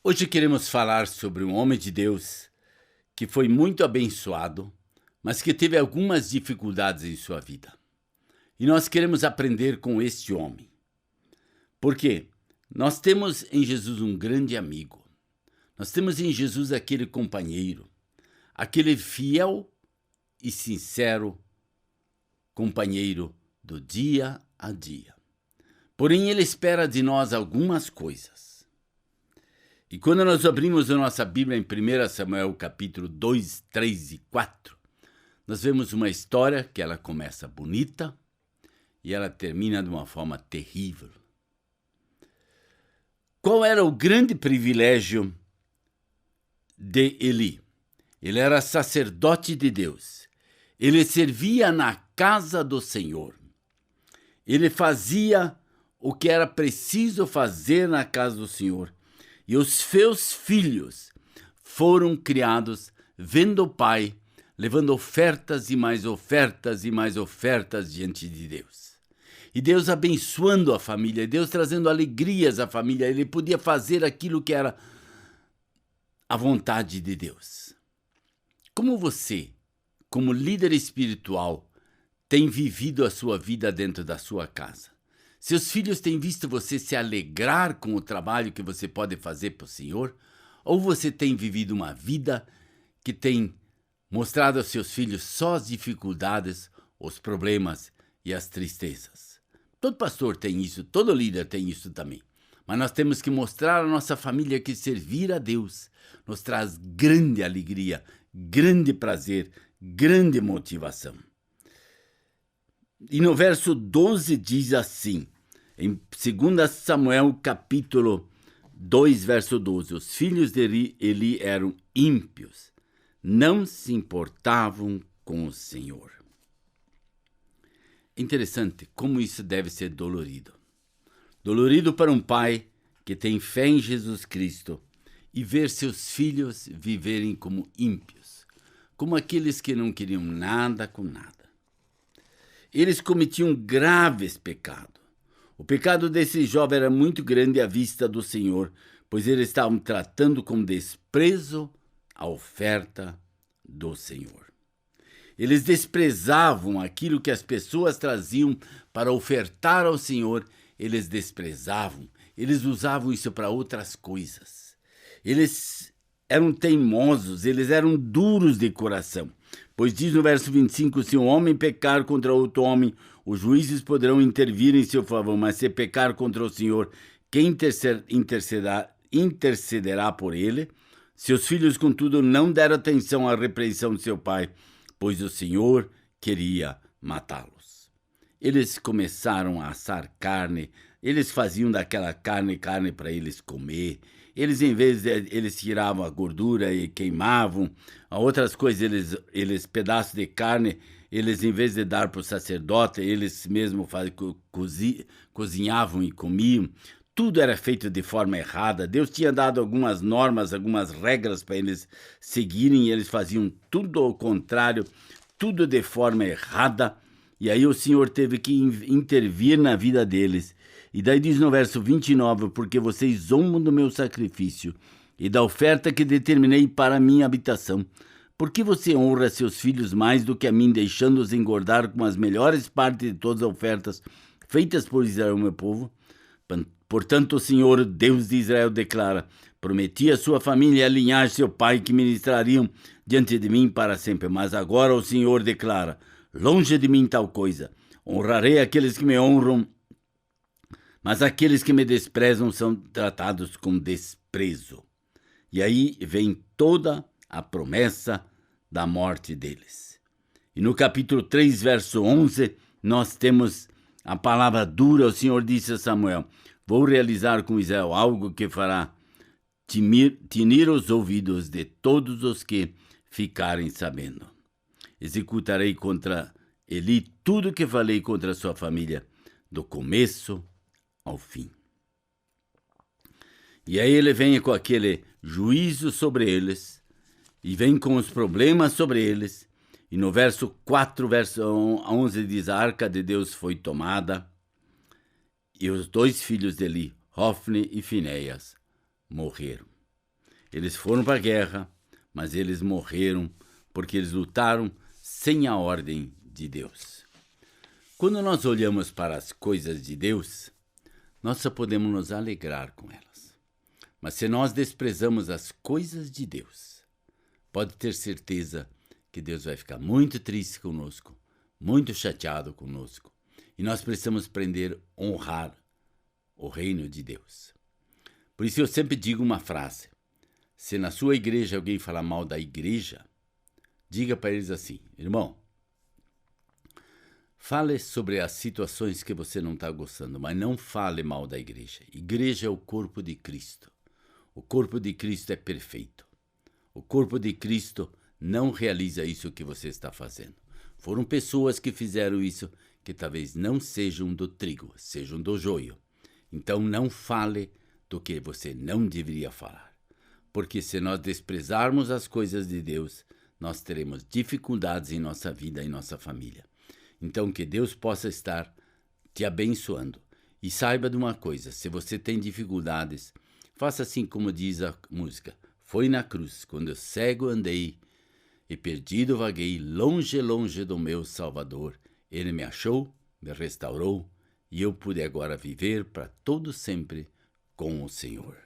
Hoje queremos falar sobre um homem de Deus que foi muito abençoado, mas que teve algumas dificuldades em sua vida. E nós queremos aprender com este homem. Por quê? Nós temos em Jesus um grande amigo. Nós temos em Jesus aquele companheiro, aquele fiel e sincero companheiro do dia a dia. Porém, ele espera de nós algumas coisas. E quando nós abrimos a nossa Bíblia em 1 Samuel capítulo 2, 3 e 4, nós vemos uma história que ela começa bonita e ela termina de uma forma terrível. Qual era o grande privilégio de Eli? Ele era sacerdote de Deus. Ele servia na casa do Senhor. Ele fazia o que era preciso fazer na casa do Senhor. E os seus filhos foram criados vendo o pai, levando ofertas e mais ofertas e mais ofertas diante de Deus. E Deus abençoando a família, Deus trazendo alegrias à família. Ele podia fazer aquilo que era a vontade de Deus. Como você, como líder espiritual, tem vivido a sua vida dentro da sua casa? Seus filhos têm visto você se alegrar com o trabalho que você pode fazer para o Senhor? Ou você tem vivido uma vida que tem mostrado aos seus filhos só as dificuldades, os problemas e as tristezas? Todo pastor tem isso, todo líder tem isso também. Mas nós temos que mostrar à nossa família que servir a Deus nos traz grande alegria, grande prazer, grande motivação. E no verso 12 diz assim, em 2 Samuel capítulo 2, verso 12, os filhos de Eli eram ímpios, não se importavam com o Senhor. Interessante como isso deve ser dolorido. Dolorido para um pai que tem fé em Jesus Cristo e ver seus filhos viverem como ímpios, como aqueles que não queriam nada com nada. Eles cometiam graves pecados. O pecado desse jovem era muito grande à vista do Senhor, pois eles estavam tratando com desprezo a oferta do Senhor. Eles desprezavam aquilo que as pessoas traziam para ofertar ao Senhor. Eles desprezavam, eles usavam isso para outras coisas. Eles eram teimosos, eles eram duros de coração. Pois diz no verso 25, se um homem pecar contra outro homem, os juízes poderão intervir em seu favor, mas se pecar contra o Senhor, quem intercederá por ele? Seus filhos, contudo, não deram atenção à repreensão de seu pai, pois o Senhor queria matá-los. Eles começaram a assar carne, eles faziam daquela carne para eles comer. Eles, em vez de, eles tiravam a gordura e queimavam. Outras coisas, eles pedaços de carne, eles, em vez de dar para o sacerdote, eles mesmos cozinhavam e comiam. Tudo era feito de forma errada. Deus tinha dado algumas normas, algumas regras para eles seguirem, e eles faziam tudo ao contrário, tudo de forma errada. E aí o Senhor teve que intervir na vida deles. E daí diz no verso 29, porque vocês zombam do meu sacrifício e da oferta que determinei para a minha habitação. Por que você honra seus filhos mais do que a mim, deixando-os engordar com as melhores partes de todas as ofertas feitas por Israel, meu povo? Portanto, o Senhor, Deus de Israel, declara, prometi à sua família e à linhagem de seu pai que ministrariam diante de mim para sempre. Mas agora o Senhor declara, longe de mim tal coisa. Honrarei aqueles que me honram, mas aqueles que me desprezam são tratados com desprezo. E aí vem toda a promessa da morte deles. E no capítulo 3, verso 11, nós temos a palavra dura. O Senhor disse a Samuel, vou realizar com Israel algo que fará tinir os ouvidos de todos os que ficarem sabendo. Executarei contra Eli tudo que falei contra sua família, do começo ao fim. E aí ele vem com aquele juízo sobre eles, e vem com os problemas sobre eles, e no verso 4, verso 11 diz, a arca de Deus foi tomada, e os dois filhos de Eli, Hofni e Finéias, morreram. Eles foram para a guerra, mas eles morreram porque eles lutaram sem a ordem de Deus. Quando nós olhamos para as coisas de Deus, nós só podemos nos alegrar com elas. Mas se nós desprezamos as coisas de Deus, pode ter certeza que Deus vai ficar muito triste conosco, muito chateado conosco. E nós precisamos aprender a honrar o reino de Deus. Por isso eu sempre digo uma frase: se na sua igreja alguém falar mal da igreja, diga para eles assim: irmão, fale sobre as situações que você não está gostando, mas não fale mal da igreja. Igreja é o corpo de Cristo. O corpo de Cristo é perfeito. O corpo de Cristo não realiza isso que você está fazendo. Foram pessoas que fizeram isso que talvez não sejam do trigo, sejam do joio. Então não fale do que você não deveria falar. Porque se nós desprezarmos as coisas de Deus, nós teremos dificuldades em nossa vida e nossa família. Então que Deus possa estar te abençoando. E saiba de uma coisa: se você tem dificuldades, faça assim como diz a música: foi na cruz, quando eu cego andei e perdido vaguei, longe, longe do meu Salvador. Ele me achou, me restaurou, e eu pude agora viver para todo sempre com o Senhor.